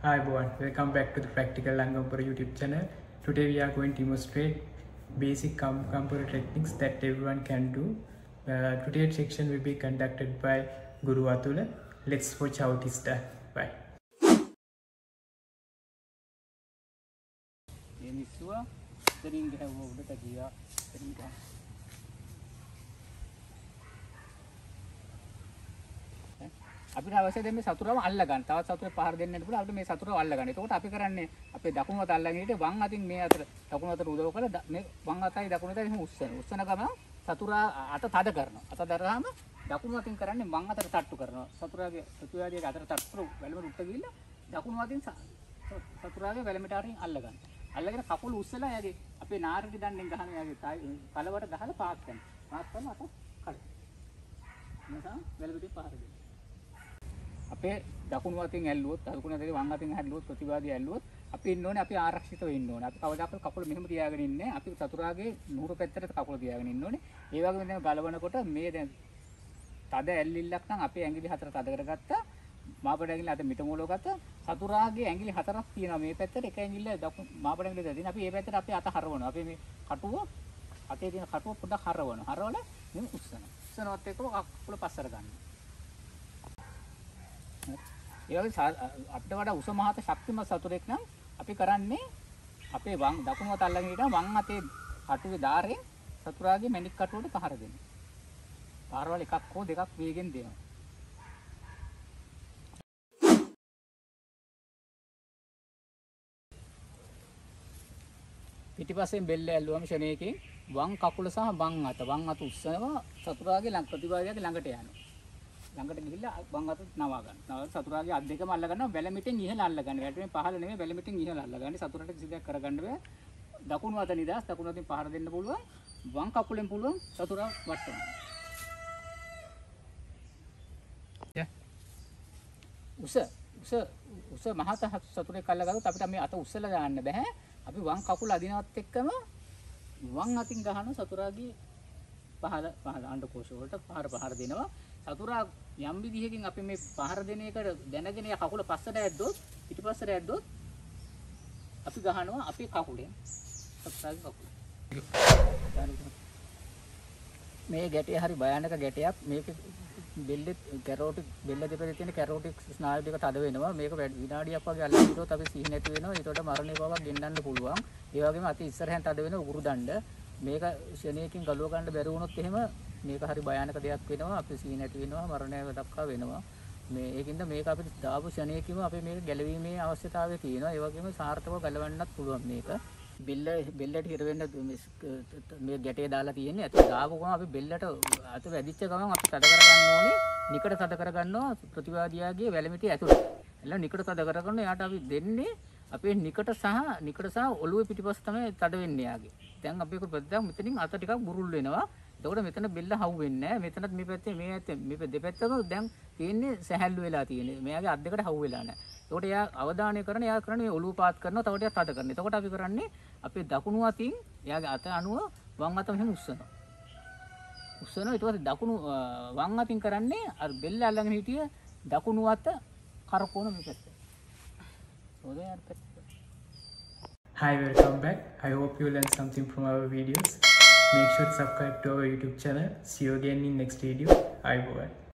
Hi everyone, welcome back to the Practical Angampora YouTube channel. Today we are going to demonstrate basic Angampora techniques that everyone can do. Today's section will be conducted by Guru Atula. Let's watch how it is done. Bye. අපිට අවශ්‍ය දෙන්නේ සතුරම අල්ල ගන්න. තවත් සතුරේ පහර දෙන්නට පුළුවන්. අපිට මේ සතුරව අල්ල ගන්න. එතකොට අපි කරන්නේ අපේ දකුණු අත අල්ලගෙන ඉතින් වම් අතින් මේ අතට දකුණු අතට උදව් කරලා මේ වම් අතයි දකුණු අතයි එහෙම උස්සන. උස්සන ගමන් සතුරා අත තද කරනවා. අත දරාම දකුණු අතින් කරන්නේ වම් අතට තට්ටු කරනවා. සතුරාගේ ප්‍රතිවාදියේ අතට තට්ටු කරලා වැලම උඩට ගිහිල්ලා දකුණු අතින් සතුරාගේ වැලමට අරින් අල්ල ගන්න. අල්ලගෙන කකුල උස්සලා එයාගේ අපේ නාරටි දණ්ඩෙන් ගහන එයාගේ කලවට ගහලා පාත් කරනවා. පාත් කරලා අත කඩ. එනසම් වැලපිටින් පහර දෙන්න. අපේ දකුණු අතින් ඇල්ලුවොත් දකුණු අතේ වම් අතින් හැල්ලුවොත් ප්‍රතිවාදී ඇල්ලුවොත් අපි ඉන්න ඕනේ අපි ආරක්ෂිතව ඉන්න ඕනේ. අපි කවදාකවත් කකුල මෙහෙම තියාගෙන ඉන්නේ. අපි සතුරාගේ නුහුරු පැත්තට කකුල තියාගෙන ඉන්න ඕනේ. ඒ වගේම දැන් ගලවනකොට මේ දැන් තද ඇල්ලිල්ලක් නම් අපේ ඇඟිලි හතර තද කරගත්තා. මාපඩ ඇඟිලි අත මිට මූලව ගත්තා. සතුරාගේ ඇඟිලි හතරක් තියෙනවා මේ පැත්තට. එක ඇඟිල්ල මාපඩ ඇඟිලි දෙදින අපි මේ පැත්තට අපි අත හරවනවා. අපි මේ කටුව අතේ තියෙන කටුව පොඩ්ඩක් හරවනවා. හරවලා මෙන්න උස්සනවා. උස්සනවත් එක්කම කකුල පස්සට ගන්නවා. ඒ වගේ අපිට වඩා උස මහත ශක්තිමත් සතුරෙක් නම් අපි කරන්නේ අපේ වම් දකුණු අත අල්ලගෙන ඉඳලා වම් අතේ කටුවේ ධාරයෙන් සතුරාගේ මැණික් කටුවට පහර දෙනවා. පාරවල් එකක් හෝ දෙකක් වේගෙන් දෙනවා. පිටිපස්සෙන් බෙල්ල ඇල්ලුවම ෂණයකින් වම් කකුල සහ වම් අත උස්සනවා සතුරාගේ ප්‍රතිවාදියාගේ ළඟට යනවා. ළඟට ගිහිල්ලා වම් අත නවා ගන්න. නවල සතුරාගේ අත් දෙකම අල්ල ගන්නවා වැලමිටෙන් ඉහළ අල්ල ගන්න. වැලමිටෙන් පහළ නෙමෙයි වැලමිටෙන් ඉහළ අල්ල ගන්න. සතුරට කිසි දෙයක් කරගන්න බෑ. දකුණු අත නිදාස් දකුණු අතින් පහර දෙන්න පුළුවන්. වම් කකුලෙන් පුළුවන් සතුරා වට්ටන්න. උස මහත සතුරේ කල්ල ගත්තොත් අපිට මේ අත උස්සලා දාන්න බෑ. අපි වම් කකුල අදිනවත් එක්කම වම් අතින් ගහන සතුරාගේ පහළ අඬකෝෂ වලට පහර දෙනවා. සතුරා යම් විදිහකින් අපි මේ පහර දෙන එකට දැනගෙන කකුල පස්සට ඇද්දොත් පිටිපස්සට ඇද්දොත් අපි ගහනවා අපේ කකුලෙන් සතුරාගේ කකුල. මේ ගැටය හරි භයානක ගැටයක්. මේක බෙල්ලේ කැරෝටික් බෙල්ල දෙපැත්තේ තියෙන කැරෝටික් ස්නායු දෙක තද වෙනවා. මේක විනාඩියක් වගේ අල්ලලා හිටියොත් අපි සිහි නැති වෙනවා. ඒකට මරණය පවක් ගෙන්නන්න පුළුවන්. ඒ වගේම අති ඉස්සරහෙන් තද වෙන උගුරු දණ්ඩ මේක ශණයකින් ගලව ගන්න බැරි වුණොත් එහෙම මේක හරි භයානක දෙයක් වෙනවා. අපි සිහි නැති වෙනවා මරණය දක්වා වෙනවා. ඒකින්ද මේක අපිට දාපු ශණයකින්ම අපි මේක ගැලවීමේ අවශ්‍යතාවය තියෙනවා. ඒ වගේම සාර්ථකව ගලවන්නත් පුළුවන් මේක. බෙල්ලට හිර වෙන්න මේ ගැටේ දාලා තියෙන්නේ. අත දාපු ගමන් අපි බෙල්ලට අත වැදිච්ච ගමන් අපි තද කරගන්න ඕනේ. නිකට තද කරගන්නවා ප්‍රතිවාදියාගේ වැලමිටිය ඇතුළේ. එළ නිකට තද කරගන්න එයාට අපි දෙන්නේ අපේ නිකට සහ ඔළුවේ පිටිපස්ස තමයි තද වෙන්නේ යාගේ. දැන් අපි ඒක බද්දා මෙතනින් අත ටිකක් බුරුල් වෙනවා. එතකොට මෙතන බෙල්ල හවු වෙන්නේ නැහැ. මෙතනත් මේ පැත්තේ මේ දෙපැත්තම දැන් තියෙන්නේ සැහැල්ලු වෙලා තියෙන්නේ. මෙයාගේ අත් දෙකට හවු වෙලා නැහැ. එතකොට එයා අවධානය කරන එයා කරන්නේ මේ ඔළුව පාත් කරනවා තව ටිකක් තද කරනවා. එතකොට අපි කරන්නේ අපේ දකුණු අතින් එයාගේ අත අනුව වම් අත මෙහෙම උස්සනවා. ඊට පස්සේ දකුණු වම් අතින් කරන්නේ අර බෙල්ල අල්ලගෙන හිටිය දකුණු අත කරකවන මේ පැත්තට. Hi, welcome back. I hope you learned something from our videos. Make sure to subscribe to our YouTube channel. See you again in next video. Bye.